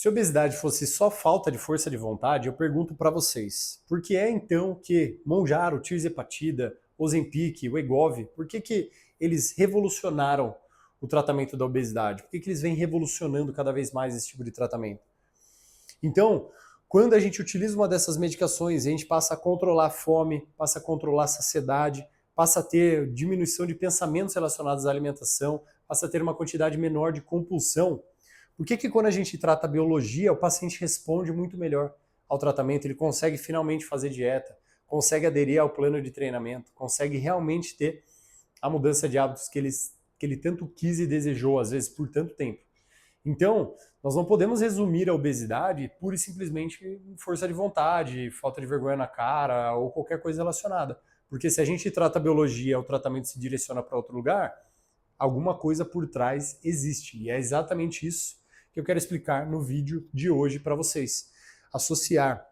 Se obesidade fosse só falta de força de vontade, eu pergunto para vocês, por que é então que Mounjaro, Tirzepatida, Ozempic, Wegovy, por que eles revolucionaram o tratamento da obesidade? Por que eles vêm revolucionando cada vez mais esse tipo de tratamento? Então, quando a gente utiliza uma dessas medicações, a gente passa a controlar a fome, passa a controlar a saciedade, passa a ter diminuição de pensamentos relacionados à alimentação, passa a ter uma quantidade menor de compulsão. Por que quando a gente trata a biologia, o paciente responde muito melhor ao tratamento, ele consegue finalmente fazer dieta, consegue aderir ao plano de treinamento, consegue realmente ter a mudança de hábitos que ele tanto quis e desejou, às vezes por tanto tempo. Então, nós não podemos resumir a obesidade pura e simplesmente em força de vontade, falta de vergonha na cara ou qualquer coisa relacionada. Porque se a gente trata a biologia, o tratamento se direciona para outro lugar, alguma coisa por trás existe. E é exatamente isso que eu quero explicar no vídeo de hoje para vocês. Associar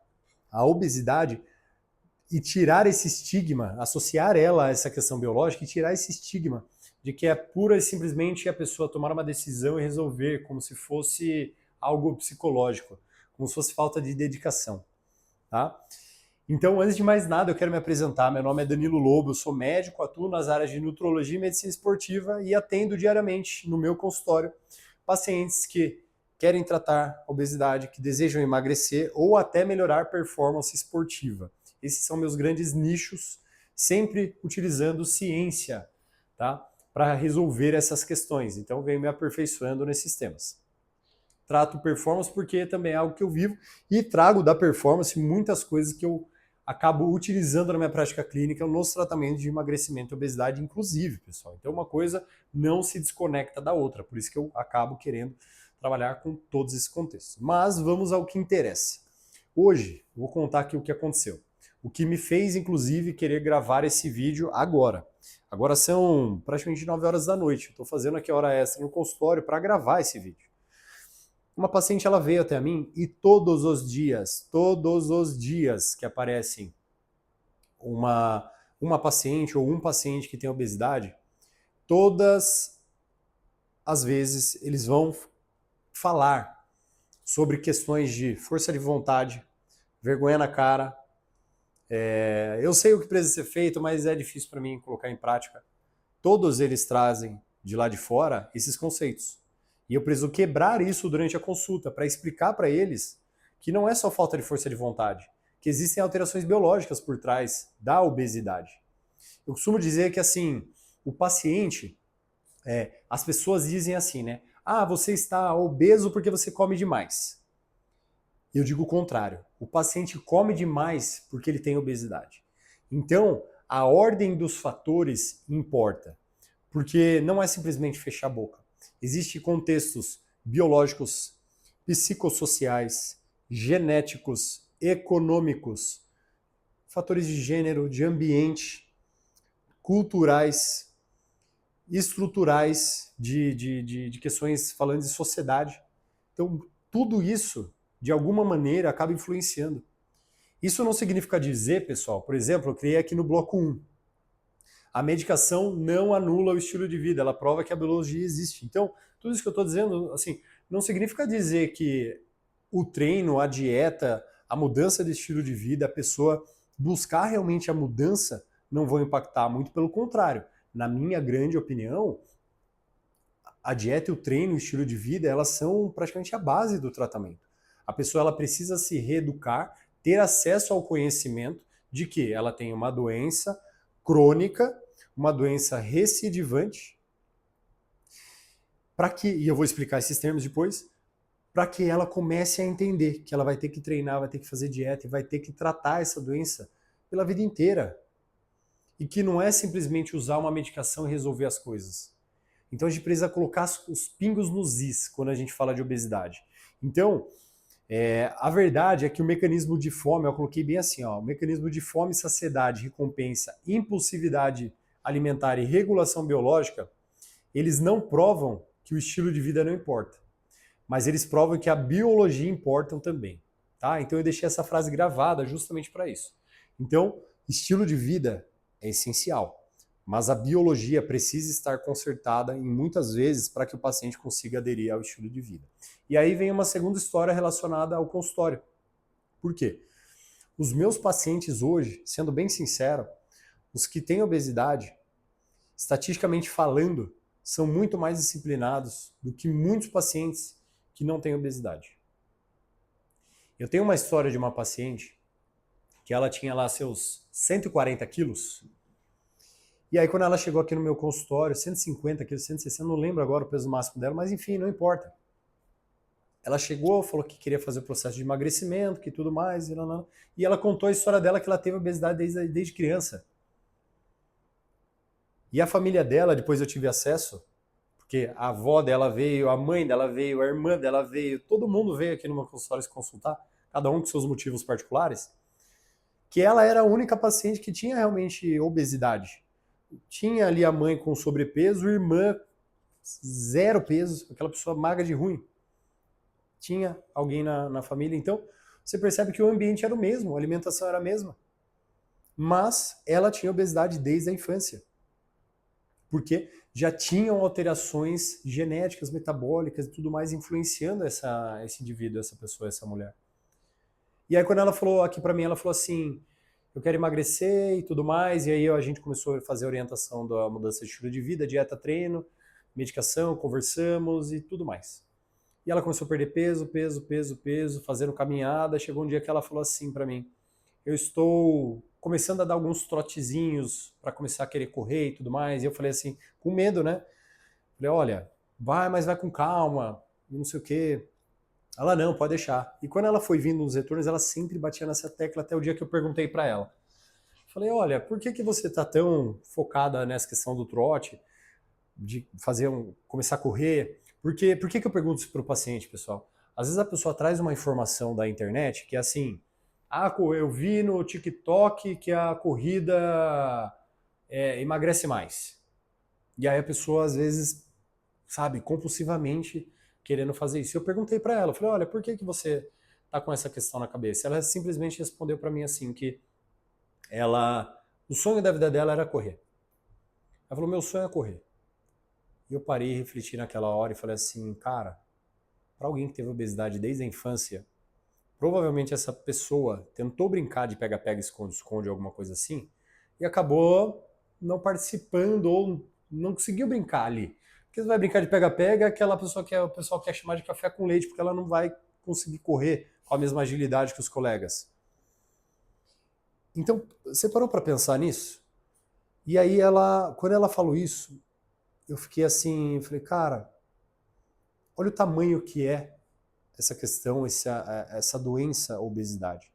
a obesidade e tirar esse estigma, associar ela a essa questão biológica e tirar esse estigma de que é pura e simplesmente a pessoa tomar uma decisão e resolver como se fosse algo psicológico, como se fosse falta de dedicação, tá? Então, antes de mais nada, eu quero me apresentar. Meu nome é Danilo Lobo, eu sou médico, atuo nas áreas de nutrologia e medicina esportiva e atendo diariamente no meu consultório pacientes que querem tratar obesidade, que desejam emagrecer ou até melhorar performance esportiva. Esses são meus grandes nichos, sempre utilizando ciência, tá? Para resolver essas questões. Então, venho me aperfeiçoando nesses temas. Trato performance porque também é algo que eu vivo e trago da performance muitas coisas que eu acabo utilizando na minha prática clínica nos tratamentos de emagrecimento e obesidade, inclusive, pessoal. Então, uma coisa não se desconecta da outra, por isso que eu acabo querendo trabalhar com todos esses contextos. Mas vamos ao que interessa. Hoje, eu vou contar aqui o que aconteceu. O que me fez, inclusive, querer gravar esse vídeo agora. Agora são praticamente 9 horas da noite. Estou fazendo aqui a hora extra no consultório para gravar esse vídeo. Uma paciente ela veio até mim e todos os dias que aparecem uma paciente ou um paciente que tem obesidade, todas as vezes eles vão falar sobre questões de força de vontade, vergonha na cara. Eu sei o que precisa ser feito, mas é difícil para mim colocar em prática. Todos eles trazem de lá de fora esses conceitos. E eu preciso quebrar isso durante a consulta para explicar para eles que não é só falta de força de vontade, que existem alterações biológicas por trás da obesidade. Eu costumo dizer que assim, o paciente, as pessoas dizem assim, né? Ah, você está obeso porque você come demais. Eu digo o contrário. O paciente come demais porque ele tem obesidade. Então, a ordem dos fatores importa, porque não é simplesmente fechar a boca. Existem contextos biológicos, psicossociais, genéticos, econômicos, fatores de gênero, de ambiente, culturais, estruturais, de questões falando de sociedade. Então, tudo isso, de alguma maneira, acaba influenciando. Isso não significa dizer, pessoal, por exemplo, eu criei aqui no bloco 1, a medicação não anula o estilo de vida, ela prova que a biologia existe. Então, tudo isso que eu estou dizendo, assim, não significa dizer que o treino, a dieta, a mudança de estilo de vida, a pessoa buscar realmente a mudança não vão impactar, muito pelo contrário. Na minha grande opinião, a dieta, o treino, o estilo de vida, elas são praticamente a base do tratamento. A pessoa ela precisa se reeducar, ter acesso ao conhecimento de que ela tem uma doença crônica, uma doença recidivante, para que, e eu vou explicar esses termos depois, para que ela comece a entender que ela vai ter que treinar, vai ter que fazer dieta e vai ter que tratar essa doença pela vida inteira. E que não é simplesmente usar uma medicação e resolver as coisas. Então a gente precisa colocar os pingos nos is quando a gente fala de obesidade. Então, a verdade é que o mecanismo de fome, eu coloquei bem assim, ó, o mecanismo de fome, saciedade, recompensa, impulsividade alimentar e regulação biológica, eles não provam que o estilo de vida não importa, mas eles provam que a biologia importa também. Tá? Então eu deixei essa frase gravada justamente para isso. Então, estilo de vida é essencial, mas a biologia precisa estar consertada em muitas vezes para que o paciente consiga aderir ao estilo de vida. E aí vem uma segunda história relacionada ao consultório. Por quê? Os meus pacientes hoje, sendo bem sincero, os que têm obesidade, estatisticamente falando, são muito mais disciplinados do que muitos pacientes que não têm obesidade. Eu tenho uma história de uma paciente que ela tinha lá seus 140 quilos, e aí quando ela chegou aqui no meu consultório, 150 quilos, 160, não lembro agora o peso máximo dela, mas enfim, não importa. Ela chegou, falou que queria fazer o processo de emagrecimento, que tudo mais, e ela contou a história dela que ela teve obesidade desde criança. E a família dela, depois eu tive acesso, porque a avó dela veio, a mãe dela veio, a irmã dela veio, todo mundo veio aqui no meu consultório se consultar, cada um com seus motivos particulares, que ela era a única paciente que tinha realmente obesidade. Tinha ali a mãe com sobrepeso, a irmã zero peso, aquela pessoa magra de ruim. Tinha alguém na família, então você percebe que o ambiente era o mesmo, a alimentação era a mesma. Mas ela tinha obesidade desde a infância. Porque já tinham alterações genéticas, metabólicas e tudo mais influenciando esse indivíduo, essa pessoa, essa mulher. E aí quando ela falou aqui pra mim, ela falou assim, eu quero emagrecer e tudo mais, e aí a gente começou a fazer a orientação da mudança de estilo de vida, dieta, treino, medicação, conversamos e tudo mais. E ela começou a perder peso, fazendo caminhada. Chegou um dia que ela falou assim pra mim, eu estou começando a dar alguns trotezinhos para começar a querer correr e tudo mais. E eu falei assim, com medo, né? Falei, olha, vai, mas vai com calma, e não sei o quê. Ela, não, pode deixar. E quando ela foi vindo nos retornos, ela sempre batia nessa tecla até o dia que eu perguntei para ela. Falei, olha, por que você tá tão focada nessa questão do trote, de começar a correr? Por que eu pergunto isso para o paciente, pessoal? Às vezes a pessoa traz uma informação da internet que é assim, eu vi no TikTok que a corrida emagrece mais. E aí a pessoa, às vezes, sabe, compulsivamente querendo fazer isso. Eu perguntei para ela, falei, olha, por que você tá com essa questão na cabeça? Ela simplesmente respondeu para mim assim, que o sonho da vida dela era correr. Ela falou, meu sonho é correr. E eu parei e refleti naquela hora e falei assim, cara, para alguém que teve obesidade desde a infância, provavelmente essa pessoa tentou brincar de pega-pega, esconde-esconde, alguma coisa assim, e acabou não participando ou não conseguiu brincar ali. Porque você vai brincar de pega-pega, aquela pessoa que o pessoal quer chamar de café com leite, porque ela não vai conseguir correr com a mesma agilidade que os colegas. Então, você parou para pensar nisso? E aí quando ela falou isso, eu fiquei assim, falei, cara, olha o tamanho que é essa questão, essa doença, a obesidade.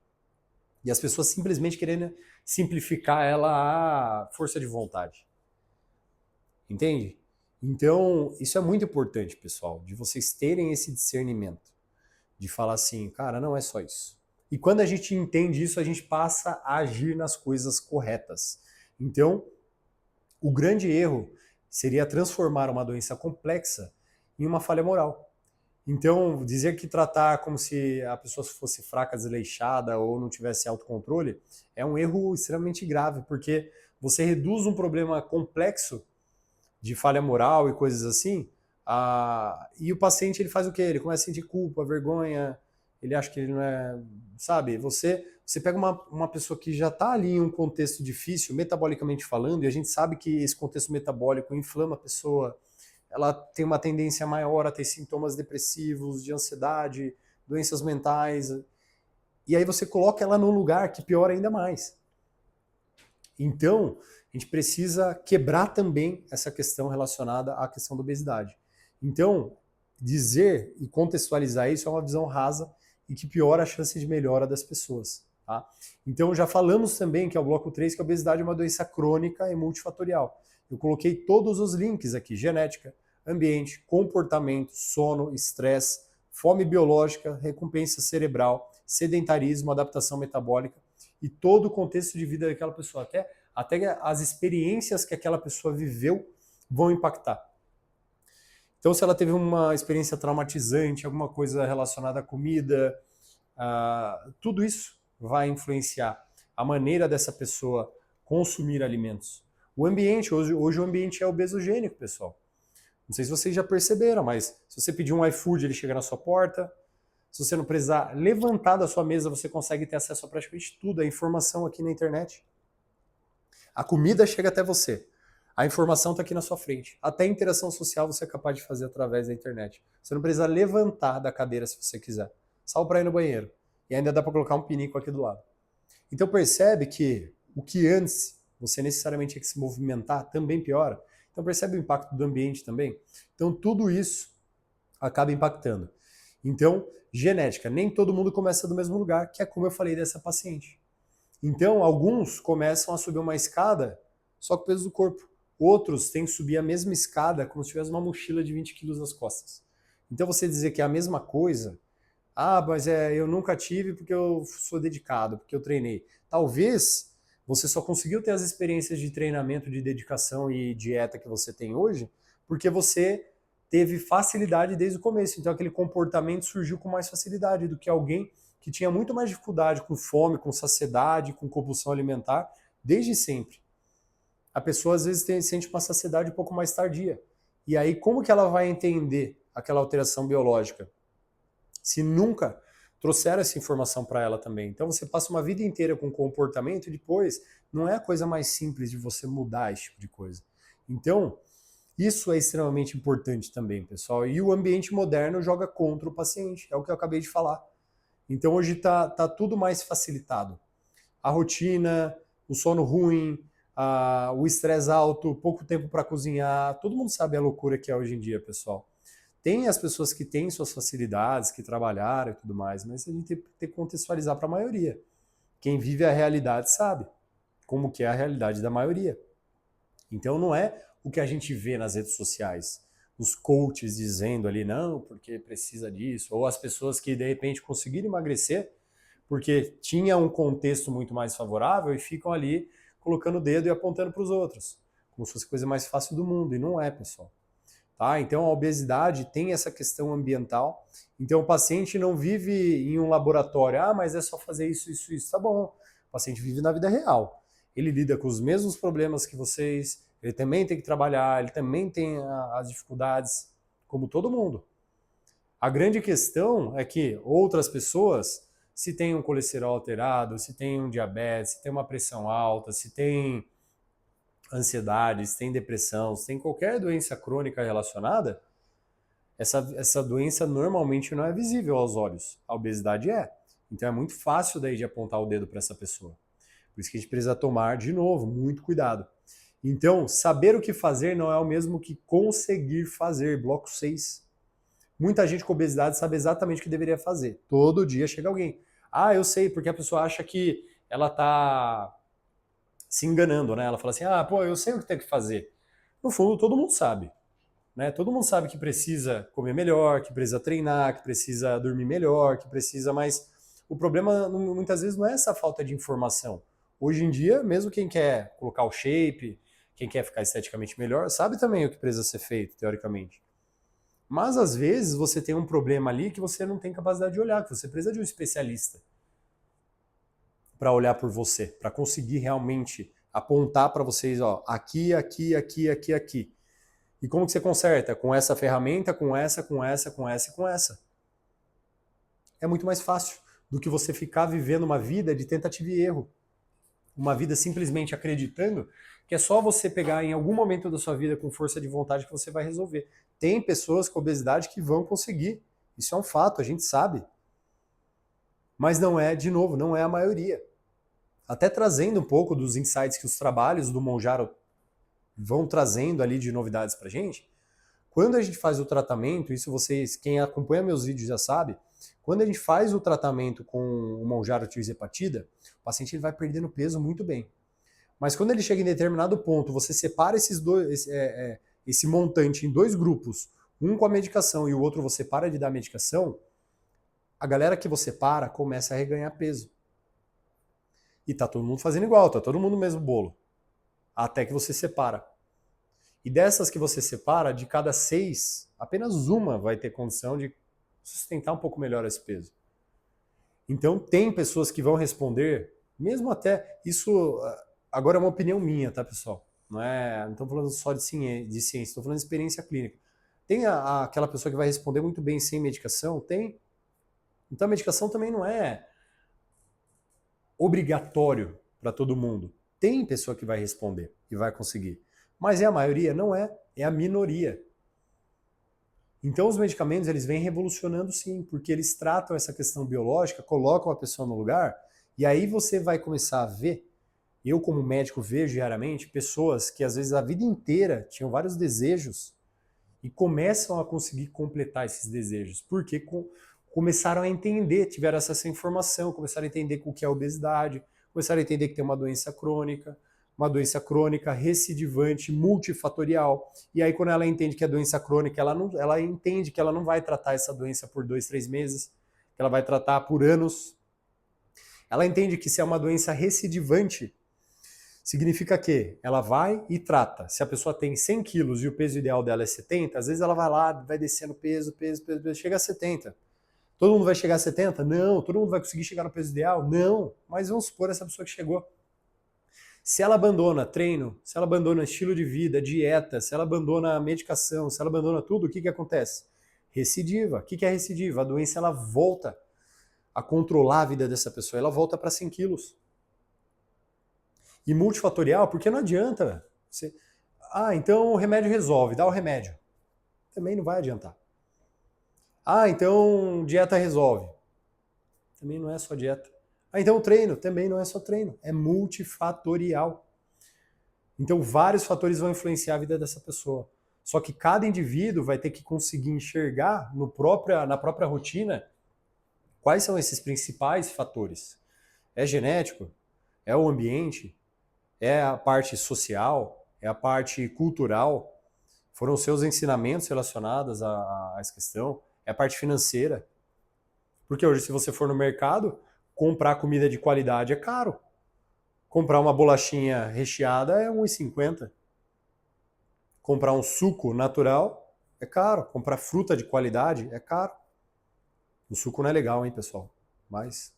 E as pessoas simplesmente querendo simplificar ela à força de vontade. Entende? Então, isso é muito importante, pessoal, de vocês terem esse discernimento. De falar assim, cara, não é só isso. E quando a gente entende isso, a gente passa a agir nas coisas corretas. Então, o grande erro seria transformar uma doença complexa em uma falha moral. Então, dizer que tratar como se a pessoa fosse fraca, desleixada ou não tivesse autocontrole é um erro extremamente grave, porque você reduz um problema complexo de falha moral e coisas assim, e o paciente ele faz o quê? Ele começa a sentir culpa, vergonha, ele acha que ele não é... Sabe, você pega uma pessoa que já está ali em um contexto difícil, metabolicamente falando, e a gente sabe que esse contexto metabólico inflama a pessoa, ela tem uma tendência maior a ter sintomas depressivos, de ansiedade, doenças mentais, e aí você coloca ela num lugar que piora ainda mais. Então, a gente precisa quebrar também essa questão relacionada à questão da obesidade. Então, dizer e contextualizar isso é uma visão rasa e que piora a chance de melhora das pessoas. Tá? Então, já falamos também, que é o bloco 3, que a obesidade é uma doença crônica e multifatorial. Eu coloquei todos os links aqui, genética, ambiente, comportamento, sono, estresse, fome biológica, recompensa cerebral, sedentarismo, adaptação metabólica e todo o contexto de vida daquela pessoa, até as experiências que aquela pessoa viveu vão impactar. Então, se ela teve uma experiência traumatizante, alguma coisa relacionada à comida, tudo isso vai influenciar a maneira dessa pessoa consumir alimentos. O ambiente, hoje o ambiente é obesogênico, pessoal. Não sei se vocês já perceberam, mas se você pedir um iFood, ele chega na sua porta. Se você não precisar levantar da sua mesa, você consegue ter acesso a praticamente tudo, a informação aqui na internet. A comida chega até você. A informação está aqui na sua frente. Até a interação social você é capaz de fazer através da internet. Você não precisa levantar da cadeira se você quiser. Só para ir no banheiro. E ainda dá para colocar um pinico aqui do lado. Então percebe que o que antes você necessariamente tinha que se movimentar também piora. Então percebe o impacto do ambiente também. Então tudo isso acaba impactando. Então, genética. Nem todo mundo começa do mesmo lugar, que é como eu falei dessa paciente. Então, alguns começam a subir uma escada só com o peso do corpo. Outros têm que subir a mesma escada como se tivesse uma mochila de 20 quilos nas costas. Então, você dizer que é a mesma coisa, mas eu nunca tive porque eu sou dedicado, porque eu treinei. Talvez você só conseguiu ter as experiências de treinamento, de dedicação e dieta que você tem hoje porque você teve facilidade desde o começo. Então, aquele comportamento surgiu com mais facilidade do que alguém que tinha muito mais dificuldade com fome, com saciedade, com compulsão alimentar, desde sempre. A pessoa às vezes sente uma saciedade um pouco mais tardia. E aí como que ela vai entender aquela alteração biológica? Se nunca trouxeram essa informação para ela também. Então você passa uma vida inteira com comportamento e depois não é a coisa mais simples de você mudar esse tipo de coisa. Então, isso é extremamente importante também, pessoal. E o ambiente moderno joga contra o paciente, é o que eu acabei de falar. Então hoje tá tudo mais facilitado. A rotina, o sono ruim, o estresse alto, pouco tempo para cozinhar, todo mundo sabe a loucura que é hoje em dia, pessoal. Tem as pessoas que têm suas facilidades, que trabalharam e tudo mais, mas a gente tem que contextualizar para a maioria. Quem vive a realidade sabe como que é a realidade da maioria. Então não é o que a gente vê nas redes sociais, os coaches dizendo ali, não, porque precisa disso, ou as pessoas que de repente conseguiram emagrecer porque tinha um contexto muito mais favorável e ficam ali colocando o dedo e apontando para os outros, como se fosse a coisa mais fácil do mundo, e não é, pessoal. Tá? Então a obesidade tem essa questão ambiental, então o paciente não vive em um laboratório, mas é só fazer isso, isso, isso, tá bom. O paciente vive na vida real. Ele lida com os mesmos problemas que vocês, ele também tem que trabalhar, ele também tem as dificuldades, como todo mundo. A grande questão é que outras pessoas, se tem um colesterol alterado, se tem um diabetes, se tem uma pressão alta, se tem ansiedade, se tem depressão, se tem qualquer doença crônica relacionada, essa doença normalmente não é visível aos olhos. A obesidade é. Então é muito fácil daí de apontar o dedo para essa pessoa. Por isso que a gente precisa tomar, de novo, muito cuidado. Então, saber o que fazer não é o mesmo que conseguir fazer. Bloco 6. Muita gente com obesidade sabe exatamente o que deveria fazer. Todo dia chega alguém. Eu sei, porque a pessoa acha que ela tá se enganando, né? Ela fala assim, eu sei o que tem que fazer. No fundo, todo mundo sabe. Né? Todo mundo sabe que precisa comer melhor, que precisa treinar, que precisa dormir melhor, que precisa, mas o problema muitas vezes não é essa falta de informação. Hoje em dia, mesmo quem quer colocar o shape, quem quer ficar esteticamente melhor, sabe também o que precisa ser feito, teoricamente. Mas às vezes você tem um problema ali que você não tem capacidade de olhar, que você precisa de um especialista para olhar por você, para conseguir realmente apontar para vocês, ó, aqui, aqui, aqui, aqui, aqui. E como que você conserta? Com essa ferramenta, com essa, com essa, com essa e com essa. É muito mais fácil do que você ficar vivendo uma vida de tentativa e erro. Uma vida simplesmente acreditando que é só você pegar em algum momento da sua vida com força de vontade que você vai resolver. Tem pessoas com obesidade que vão conseguir. Isso é um fato, a gente sabe. Mas não é, de novo, não é a maioria. Até trazendo um pouco dos insights que os trabalhos do Monjaro vão trazendo ali de novidades pra gente, quando a gente faz o tratamento, isso vocês, quem acompanha meus vídeos já sabe, quando a gente faz o tratamento com o Monjaro tirzepatida, o paciente ele vai perdendo peso muito bem. Mas quando ele chega em determinado ponto, você separa esse montante em dois grupos, um com a medicação e o outro você para de dar medicação, a galera que você para começa a reganhar peso. E tá todo mundo fazendo igual, tá todo mundo no mesmo bolo. Até que você separa. E dessas que você separa, de cada 6, apenas uma vai ter condição de sustentar um pouco melhor esse peso. Então tem pessoas que vão responder, mesmo até, isso agora é uma opinião minha, tá pessoal? Não estamos falando só de ciência, estou falando de experiência clínica. Tem aquela pessoa que vai responder muito bem sem medicação? Tem. Então a medicação também não é obrigatório para todo mundo. Tem pessoa que vai responder e vai conseguir. Mas é a maioria? Não é. É a minoria. Então os medicamentos eles vêm revolucionando sim, porque eles tratam essa questão biológica, colocam a pessoa no lugar, e aí você vai começar a ver, eu como médico vejo diariamente, pessoas que às vezes a vida inteira tinham vários desejos e começam a conseguir completar esses desejos, porque começaram a entender, tiveram essa informação, começaram a entender o que é obesidade, começaram a entender que tem uma doença crônica recidivante, multifatorial. E aí, quando ela entende que é doença crônica, ela entende que ela não vai tratar essa doença por 2, 3 meses, que ela vai tratar por anos. Ela entende que se é uma doença recidivante, significa que ela vai e trata. Se a pessoa tem 100 quilos e o peso ideal dela é 70, às vezes ela vai lá, vai descendo peso, chega a 70. Todo mundo vai chegar a 70? Não. Todo mundo vai conseguir chegar no peso ideal? Não. Mas vamos supor essa pessoa que chegou. Se ela abandona treino, se ela abandona estilo de vida, dieta, se ela abandona medicação, se ela abandona tudo, o que acontece? Recidiva. O que é recidiva? A doença ela volta a controlar a vida dessa pessoa, ela volta para 100 quilos. E multifatorial, porque não adianta. Então o remédio resolve, dá o remédio. Também não vai adiantar. Então dieta resolve. Também não é só dieta. Então treino, também não é só treino, é multifatorial. Então vários fatores vão influenciar a vida dessa pessoa. Só que cada indivíduo vai ter que conseguir enxergar na própria rotina quais são esses principais fatores. É genético? É o ambiente? É a parte social? É a parte cultural? Foram os seus ensinamentos relacionados a essa questão? É a parte financeira? Porque hoje, se você for no mercado, comprar comida de qualidade é caro. Comprar uma bolachinha recheada é R$1,50. Comprar um suco natural é caro. Comprar fruta de qualidade é caro. O suco não é legal, hein, pessoal? Mas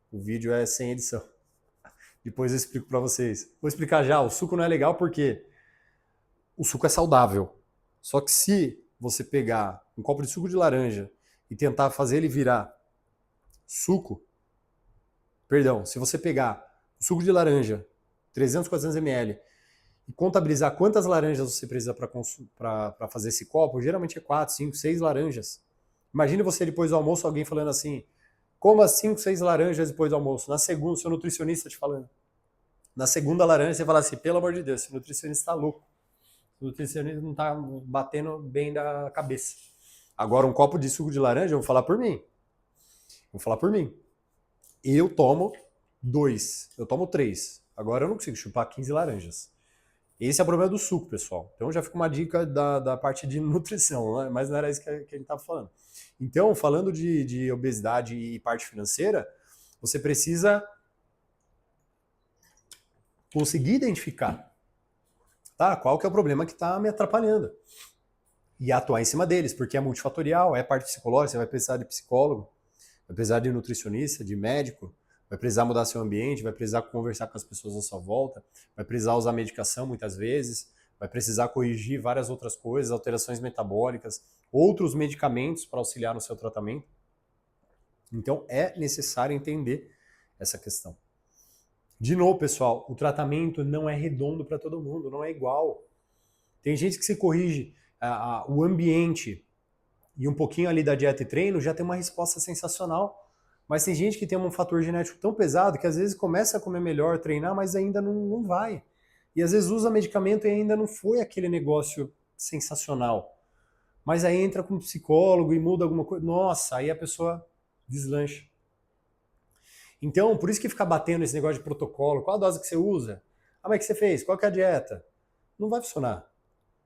o vídeo é sem edição. Depois eu explico para vocês. Vou explicar já. O suco não é legal porque o suco é saudável. Só que se você pegar um copo de suco de laranja e tentar fazer ele virar suco, perdão, se você pegar o suco de laranja, 300, 400 ml, e contabilizar quantas laranjas você precisa para fazer esse copo, geralmente é 4, 5, 6 laranjas. Imagine você depois do almoço, alguém falando assim, coma 5, 6 laranjas depois do almoço. Na segunda, seu nutricionista te falando. Na segunda laranja, você fala assim, pelo amor de Deus, esse nutricionista está louco. O nutricionista não está batendo bem da cabeça. Agora, um copo de suco de laranja, eu vou falar por mim. Eu tomo 2, eu tomo 3. Agora eu não consigo chupar 15 laranjas. Esse é o problema do suco, pessoal. Então já fica uma dica da parte de nutrição, né? Mas não era isso que a gente estava falando. Então, falando de obesidade e parte financeira, você precisa conseguir identificar, tá? Qual que é o problema que está me atrapalhando. E atuar em cima deles, porque é multifatorial, é parte psicológica, você vai precisar de psicólogo, vai precisar de nutricionista, de médico, vai precisar mudar seu ambiente, vai precisar conversar com as pessoas à sua volta, vai precisar usar medicação muitas vezes, vai precisar corrigir várias outras coisas, alterações metabólicas, outros medicamentos para auxiliar no seu tratamento. Então é necessário entender essa questão. De novo, pessoal, o tratamento não é redondo para todo mundo, não é igual. Tem gente que se corrige o ambiente e um pouquinho ali da dieta e treino já tem uma resposta sensacional. Mas tem gente que tem um fator genético tão pesado que às vezes começa a comer melhor, treinar, mas ainda não vai. E às vezes usa medicamento e ainda não foi aquele negócio sensacional. Mas aí entra com um psicólogo e muda alguma coisa. Nossa, aí a pessoa deslancha. Então, por isso que ficar batendo esse negócio de protocolo, qual a dose que você usa? Mas o que você fez? Qual que é a dieta? Não vai funcionar.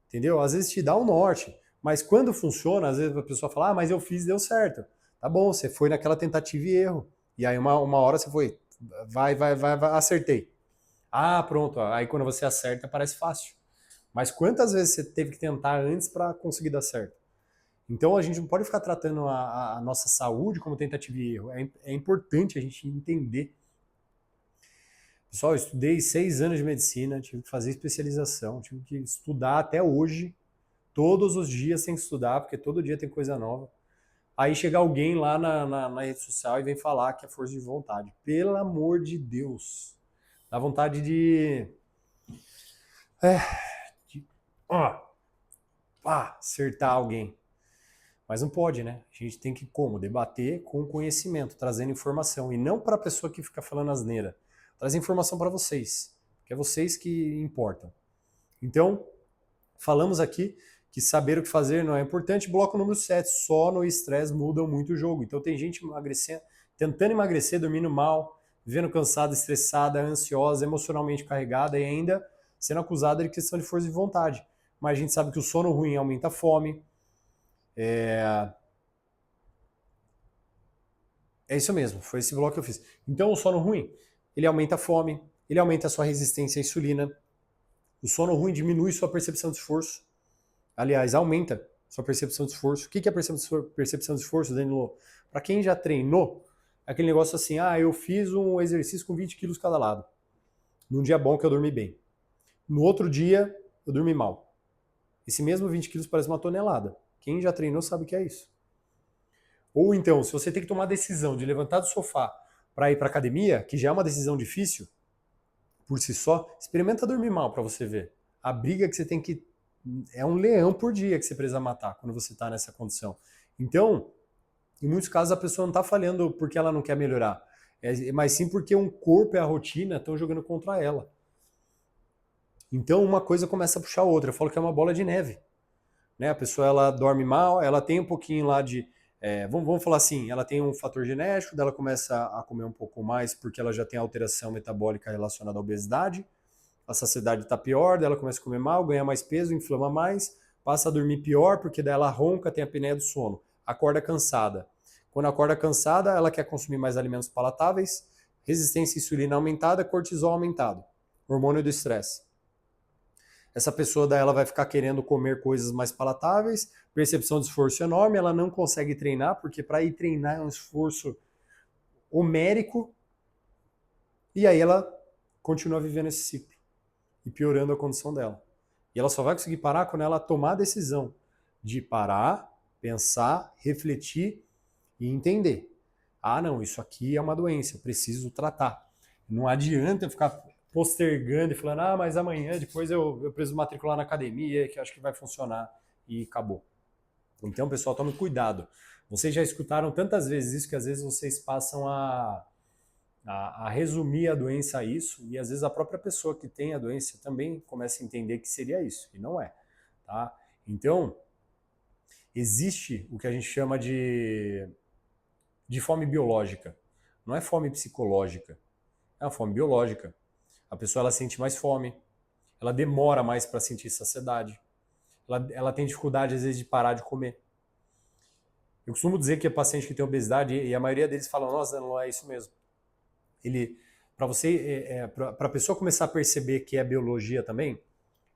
Entendeu? Às vezes te dá um norte. Mas quando funciona, às vezes a pessoa fala, mas eu fiz e deu certo. Tá bom, você foi naquela tentativa e erro. E aí uma hora você foi, vai, acertei. Pronto. Aí quando você acerta parece fácil. Mas quantas vezes você teve que tentar antes para conseguir dar certo? Então a gente não pode ficar tratando a nossa saúde como tentativa e erro. É importante a gente entender. Pessoal, eu estudei 6 anos de medicina, tive que fazer especialização, tive que estudar até hoje todos os dias tem que estudar, porque todo dia tem coisa nova. Aí chega alguém lá na rede social e vem falar que é força de vontade. Pelo amor de Deus. Dá vontade é, de ó, acertar alguém. Mas não pode, né? A gente tem que como? Debater com conhecimento, trazendo informação. E não para a pessoa que fica falando asneira. Trazer informação para vocês. Que é vocês que importam. Então, falamos aqui que saber o que fazer não é importante. Bloco número 7. Só no estresse muda muito o jogo. Então tem gente emagrecendo, tentando emagrecer, dormindo mal, vivendo cansada, estressada, ansiosa, emocionalmente carregada e ainda sendo acusada de questão de força de vontade. Mas a gente sabe que o sono ruim aumenta a fome. É isso mesmo, foi esse bloco que eu fiz. Então o sono ruim, ele aumenta a fome, ele aumenta a sua resistência à insulina. O sono ruim diminui sua percepção de esforço. Aliás, aumenta sua percepção de esforço. O que é percepção de esforço, Danilo? Para quem já treinou, é aquele negócio assim, eu fiz um exercício com 20 quilos cada lado. Num dia bom que eu dormi bem. No outro dia, eu dormi mal. Esse mesmo 20 quilos parece uma tonelada. Quem já treinou sabe o que é isso. Ou então, se você tem que tomar a decisão de levantar do sofá para ir para academia, que já é uma decisão difícil por si só, experimenta dormir mal para você ver. A briga que você tem que é um leão por dia que você precisa matar quando você está nessa condição. Então, em muitos casos a pessoa não está falhando porque ela não quer melhorar, mas sim porque um corpo e a rotina estão jogando contra ela. Então uma coisa começa a puxar a outra. Eu falo que é uma bola de neve. Né? A pessoa ela dorme mal, ela tem um pouquinho lá de vamos falar assim, ela tem um fator genético, dela começa a comer um pouco mais porque ela já tem alteração metabólica relacionada à obesidade, a saciedade está pior, daí ela começa a comer mal, ganha mais peso, inflama mais, passa a dormir pior porque daí ela ronca, tem a apneia do sono, acorda cansada. Quando acorda cansada, ela quer consumir mais alimentos palatáveis, resistência à insulina aumentada, cortisol aumentado, hormônio do estresse. Essa pessoa daí ela vai ficar querendo comer coisas mais palatáveis, percepção de esforço enorme, ela não consegue treinar, porque para ir treinar é um esforço homérico, e aí ela continua vivendo esse ciclo e piorando a condição dela. E ela só vai conseguir parar quando ela tomar a decisão de parar, pensar, refletir e entender. Não, isso aqui é uma doença, eu preciso tratar. Não adianta eu ficar postergando e falando, mas amanhã, depois eu preciso matricular na academia, que acho que vai funcionar, e acabou. Então, pessoal, tome cuidado. Vocês já escutaram tantas vezes isso que às vezes vocês passam a resumir a doença a isso, e às vezes a própria pessoa que tem a doença também começa a entender que seria isso, e não é. Tá? Então, existe o que a gente chama de fome biológica. Não é fome psicológica, é uma fome biológica. A pessoa ela sente mais fome, ela demora mais para sentir saciedade, ela tem dificuldade às vezes de parar de comer. Eu costumo dizer que é paciente que tem obesidade, e a maioria deles fala, nossa, não é isso mesmo. Para a pessoa começar a perceber que é biologia também,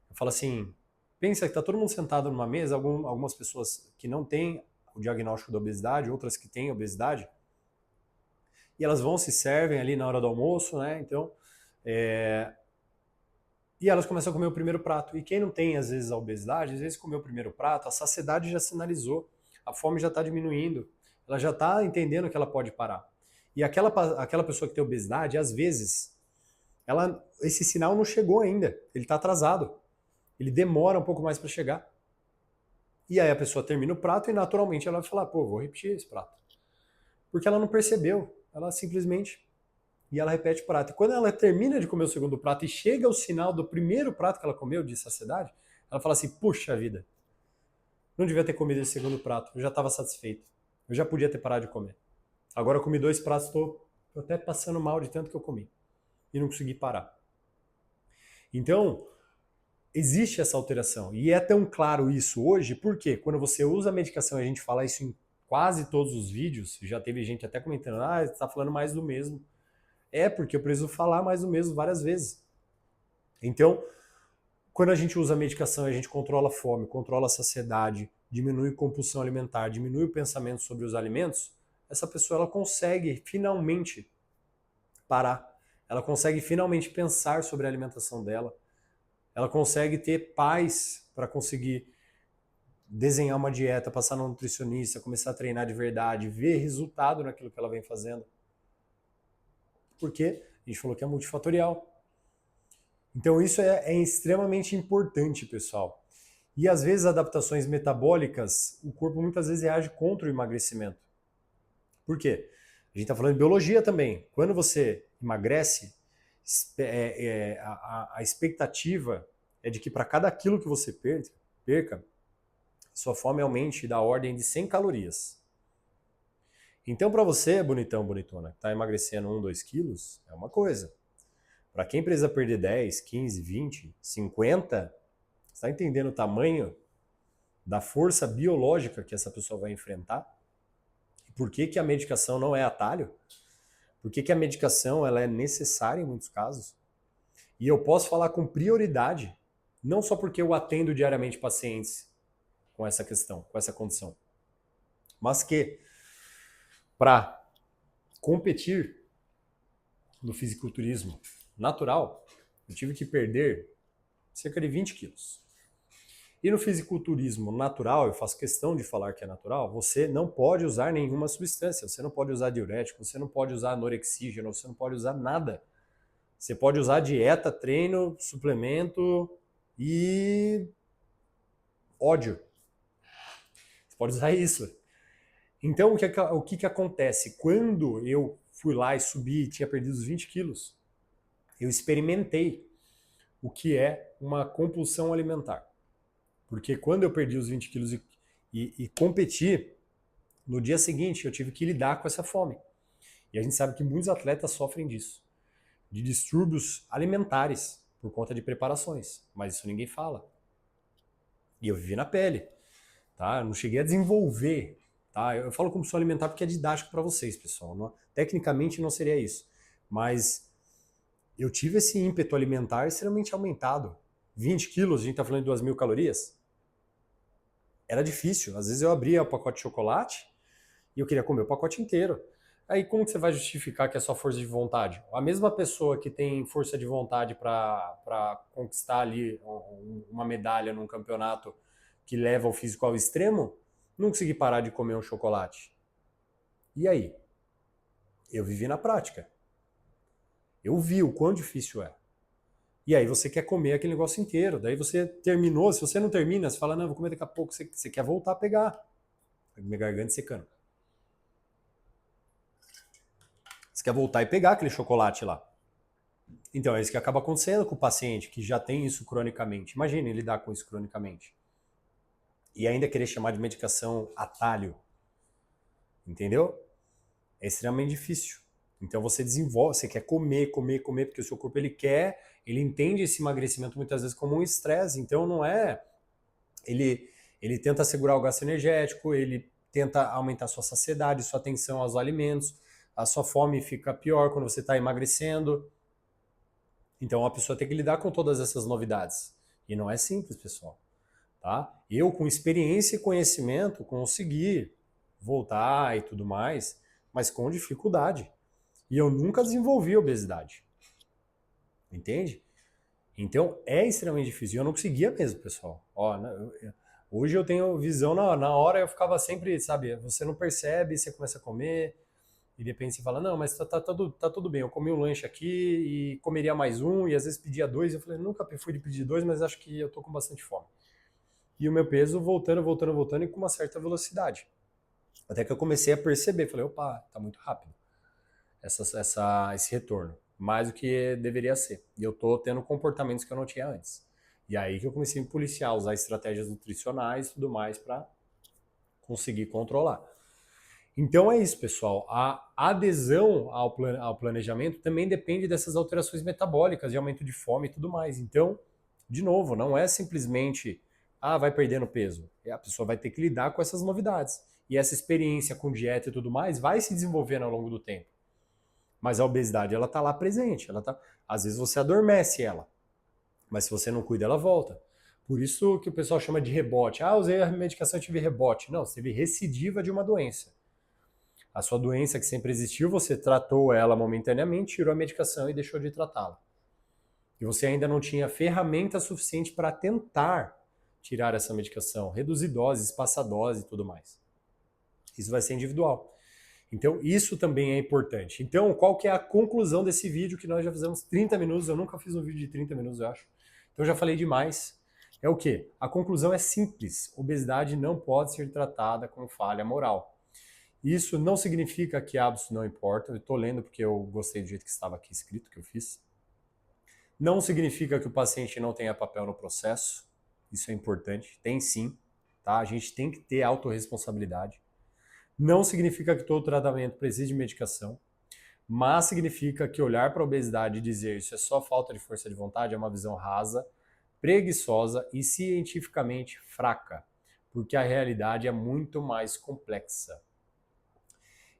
eu falo assim, pensa que está todo mundo sentado numa mesa, algumas pessoas que não têm o diagnóstico da obesidade, outras que têm obesidade, e elas vão, se servem ali na hora do almoço, né? Então, e elas começam a comer o primeiro prato. E quem não tem, às vezes, a obesidade, às vezes comeu o primeiro prato, a saciedade já sinalizou, a fome já está diminuindo, ela já está entendendo que ela pode parar. E aquela pessoa que tem obesidade, às vezes, esse sinal não chegou ainda, ele está atrasado. Ele demora um pouco mais para chegar. E aí a pessoa termina o prato e naturalmente ela vai falar, vou repetir esse prato. Porque ela não percebeu, ela simplesmente... E ela repete o prato. E quando ela termina de comer o segundo prato e chega ao sinal do primeiro prato que ela comeu, de saciedade, ela fala assim, puxa vida, não devia ter comido esse segundo prato, eu já estava satisfeito, eu já podia ter parado de comer. Agora eu comi 2 pratos, estou até passando mal de tanto que eu comi. E não consegui parar. Então, existe essa alteração. E é tão claro isso hoje, porque quando você usa a medicação, a gente fala isso em quase todos os vídeos, já teve gente até comentando, você está falando mais do mesmo. Porque eu preciso falar mais do mesmo várias vezes. Então, quando a gente usa a medicação, a gente controla a fome, controla a saciedade, diminui a compulsão alimentar, diminui o pensamento sobre os alimentos, essa pessoa ela consegue finalmente parar. Ela consegue finalmente pensar sobre a alimentação dela. Ela consegue ter paz para conseguir desenhar uma dieta, passar no nutricionista, começar a treinar de verdade, ver resultado naquilo que ela vem fazendo. Porque a gente falou que é multifatorial. Então isso é extremamente importante, pessoal. E às vezes adaptações metabólicas, o corpo muitas vezes reage contra o emagrecimento. Por quê? A gente está falando de biologia também. Quando você emagrece, a expectativa é de que para cada quilo que você perca, sua fome aumente da ordem de 100 calorias. Então, para você, bonitão, bonitona, que está emagrecendo 1, 2 quilos, é uma coisa. Para quem precisa perder 10, 15, 20, 50, você está entendendo o tamanho da força biológica que essa pessoa vai enfrentar? E por que a medicação não é atalho? Por que a medicação ela é necessária em muitos casos? E eu posso falar com prioridade, não só porque eu atendo diariamente pacientes com essa questão, com essa condição, mas que para competir no fisiculturismo natural, eu tive que perder cerca de 20 quilos. E no fisiculturismo natural, eu faço questão de falar que é natural, você não pode usar nenhuma substância, você não pode usar diurético, você não pode usar anorexígeno, você não pode usar nada. Você pode usar dieta, treino, suplemento e ódio. Você pode usar isso. Então, o que acontece? Quando eu fui lá e subi e tinha perdido os 20 quilos, eu experimentei o que é uma compulsão alimentar. Porque quando eu perdi os 20 quilos e competi, no dia seguinte eu tive que lidar com essa fome. E a gente sabe que muitos atletas sofrem disso, de distúrbios alimentares por conta de preparações, mas isso ninguém fala. E eu vivi na pele, tá? Eu não cheguei a desenvolver, tá? Eu falo compulsão alimentar porque é didático para vocês, pessoal. Não, tecnicamente não seria isso, mas eu tive esse ímpeto alimentar extremamente aumentado. 20 quilos, a gente tá falando de 2.000 calorias. Era difícil. Às vezes eu abria o pacote de chocolate e eu queria comer o pacote inteiro. Aí como que você vai justificar que é só força de vontade? A mesma pessoa que tem força de vontade para conquistar ali uma medalha num campeonato que leva o físico ao extremo, não consegui parar de comer um chocolate. E aí? Eu vivi na prática. Eu vi o quão difícil é. E aí você quer comer aquele negócio inteiro. Daí você terminou, se você não termina, você fala, não, vou comer daqui a pouco. Você quer voltar a pegar. Minha garganta secando. Você quer voltar e pegar aquele chocolate lá. Então é isso que acaba acontecendo com o paciente que já tem isso cronicamente. Imagine lidar com isso cronicamente. E ainda querer chamar de medicação atalho. Entendeu? É extremamente difícil. Então você desenvolve, você quer comer, comer, comer, porque o seu corpo ele entende esse emagrecimento muitas vezes como um estresse. Então não é... Ele tenta segurar o gasto energético, ele tenta aumentar sua saciedade, sua atenção aos alimentos, a sua fome fica pior quando você está emagrecendo. Então a pessoa tem que lidar com todas essas novidades. E não é simples, pessoal. Tá? Eu, com experiência e conhecimento, consegui voltar e tudo mais, mas com dificuldade. E eu nunca desenvolvi obesidade. Entende? Então é extremamente difícil. Eu não conseguia mesmo, pessoal. Ó, hoje eu tenho visão na hora, eu ficava sempre, sabe, você não percebe, você começa a comer, e de repente você fala, não, mas tá tudo bem, eu comi um lanche aqui e comeria mais um, e às vezes pedia 2, eu falei, nunca fui de pedir 2, mas acho que eu tô com bastante fome. E o meu peso voltando e com uma certa velocidade. Até que eu comecei a perceber, falei, opa, tá muito rápido esse retorno, mais do que deveria ser. E eu tô tendo comportamentos que eu não tinha antes. E aí que eu comecei a me policiar, usar estratégias nutricionais e tudo mais para conseguir controlar. Então é isso, pessoal. A adesão ao planejamento também depende dessas alterações metabólicas, de aumento de fome e tudo mais. Então, de novo, não é simplesmente, vai perdendo peso. A pessoa vai ter que lidar com essas novidades. E essa experiência com dieta e tudo mais vai se desenvolvendo ao longo do tempo. Mas a obesidade, ela tá lá presente. Às vezes você adormece ela. Mas se você não cuida, ela volta. Por isso que o pessoal chama de rebote. Usei a medicação e tive rebote. Não, você teve recidiva de uma doença. A sua doença que sempre existiu, você tratou ela momentaneamente, tirou a medicação e deixou de tratá-la. E você ainda não tinha ferramenta suficiente para tentar tirar essa medicação, reduzir doses, passar dose e tudo mais. Isso vai ser individual. Então, isso também é importante. Então, qual que é a conclusão desse vídeo que nós já fizemos 30 minutos? Eu nunca fiz um vídeo de 30 minutos, eu acho. Então, já falei demais. É o quê? A conclusão é simples. Obesidade não pode ser tratada com falha moral. Isso não significa que hábitos não importam. Eu estou lendo porque eu gostei do jeito que estava aqui escrito, que eu fiz. Não significa que o paciente não tenha papel no processo. Isso é importante. Tem sim. Tá? A gente tem que ter autorresponsabilidade. Não significa que todo tratamento precise de medicação, mas significa que olhar para a obesidade e dizer isso é só falta de força de vontade é uma visão rasa, preguiçosa e cientificamente fraca, porque a realidade é muito mais complexa.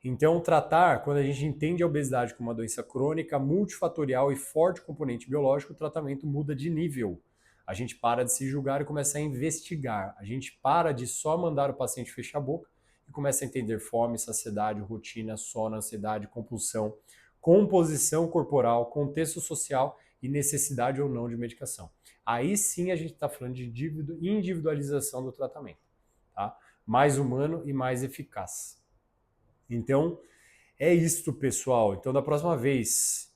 Então, tratar, quando a gente entende a obesidade como uma doença crônica, multifatorial e forte componente biológico, o tratamento muda de nível. A gente para de se julgar e começa a investigar. A gente para de só mandar o paciente fechar a boca e começa a entender fome, saciedade, rotina, sono, ansiedade, compulsão, composição corporal, contexto social e necessidade ou não de medicação. Aí sim a gente está falando de individualização do tratamento, tá? Mais humano e mais eficaz. Então, é isto, pessoal. Então, da próxima vez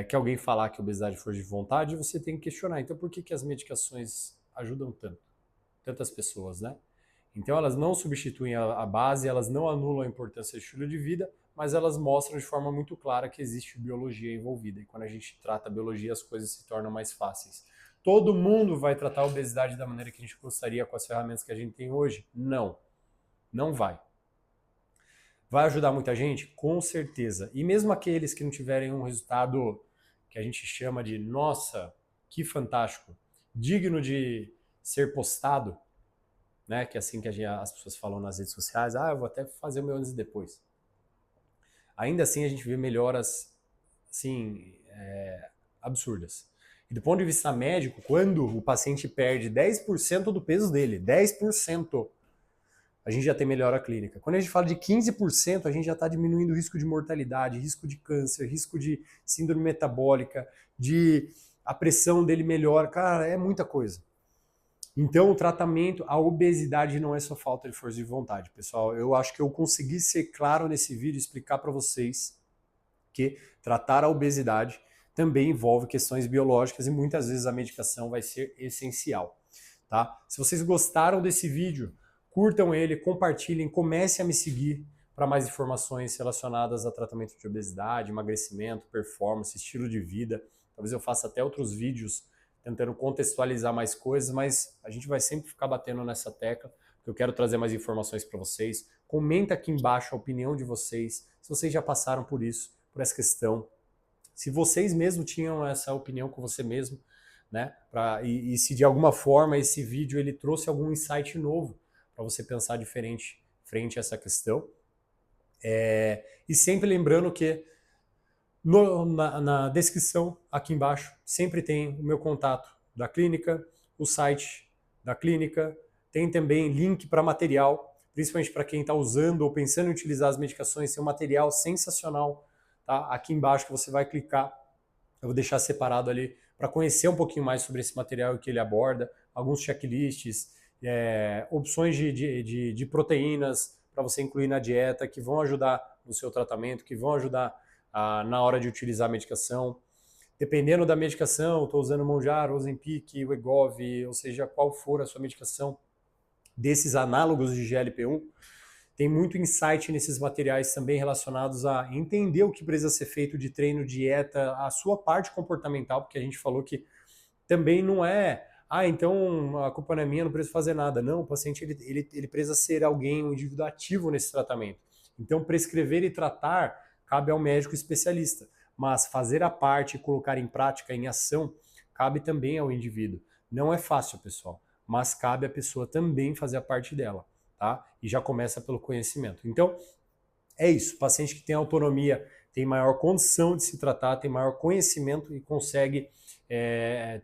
que alguém falar que a obesidade for de vontade, você tem que questionar. Então, por que as medicações ajudam tanto? Tantas pessoas, né? Então, elas não substituem a base, elas não anulam a importância do estilo de vida, mas elas mostram de forma muito clara que existe biologia envolvida. E quando a gente trata a biologia, as coisas se tornam mais fáceis. Todo mundo vai tratar a obesidade da maneira que a gente gostaria com as ferramentas que a gente tem hoje? Não. Não vai. Vai ajudar muita gente? Com certeza. E mesmo aqueles que não tiverem um resultado que a gente chama de nossa, que fantástico, digno de ser postado, né? Que é assim que as pessoas falam nas redes sociais, eu vou até fazer o meu antes e depois. Ainda assim a gente vê melhoras assim, absurdas. E do ponto de vista médico, quando o paciente perde 10% do peso dele, 10%, a gente já tem melhora clínica. Quando a gente fala de 15%, a gente já está diminuindo o risco de mortalidade, risco de câncer, risco de síndrome metabólica, de a pressão dele melhora. Cara, é muita coisa. Então, o tratamento, a obesidade não é só falta de força de vontade, pessoal. Eu acho que eu consegui ser claro nesse vídeo, explicar para vocês que tratar a obesidade também envolve questões biológicas e muitas vezes a medicação vai ser essencial, tá? Se vocês gostaram desse vídeo, curtam ele, compartilhem, comecem a me seguir para mais informações relacionadas a tratamento de obesidade, emagrecimento, performance, estilo de vida. Talvez eu faça até outros vídeos tentando contextualizar mais coisas, mas a gente vai sempre ficar batendo nessa tecla, porque eu quero trazer mais informações para vocês. Comenta aqui embaixo a opinião de vocês, se vocês já passaram por isso, por essa questão. Se vocês mesmos tinham essa opinião com você mesmo, né? E se de alguma forma esse vídeo ele trouxe algum insight novo para você pensar diferente frente a essa questão. E sempre lembrando que na descrição aqui embaixo sempre tem o meu contato da clínica, o site da clínica, tem também link para material, principalmente para quem está usando ou pensando em utilizar as medicações, tem um material sensacional, tá? Aqui embaixo que você vai clicar, eu vou deixar separado ali para conhecer um pouquinho mais sobre esse material que ele aborda, alguns checklists, opções de proteínas para você incluir na dieta que vão ajudar no seu tratamento, que vão ajudar na hora de utilizar a medicação. Dependendo da medicação, estou usando o Mounjaro, o Ozempic, o Wegovy, ou seja, qual for a sua medicação, desses análogos de GLP-1, tem muito insight nesses materiais também relacionados a entender o que precisa ser feito de treino, dieta, a sua parte comportamental, porque a gente falou que também não é, então a culpa não é minha, não preciso fazer nada. Não, o paciente ele precisa ser alguém, um indivíduo ativo nesse tratamento. Então, prescrever e tratar cabe ao médico especialista, mas fazer a parte e colocar em prática, em ação, cabe também ao indivíduo. Não é fácil, pessoal, mas cabe à pessoa também fazer a parte dela, tá? E já começa pelo conhecimento. Então, é isso. O paciente que tem autonomia tem maior condição de se tratar, tem maior conhecimento e consegue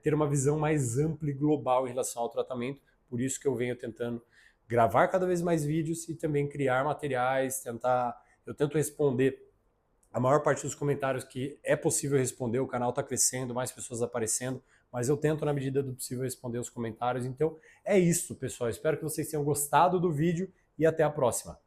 ter uma visão mais ampla e global em relação ao tratamento. Por isso que eu venho tentando gravar cada vez mais vídeos e também criar materiais, eu tento responder a maior parte dos comentários que é possível responder, o canal está crescendo, mais pessoas aparecendo, mas eu tento na medida do possível responder os comentários. Então é isso, pessoal. Espero que vocês tenham gostado do vídeo e até a próxima.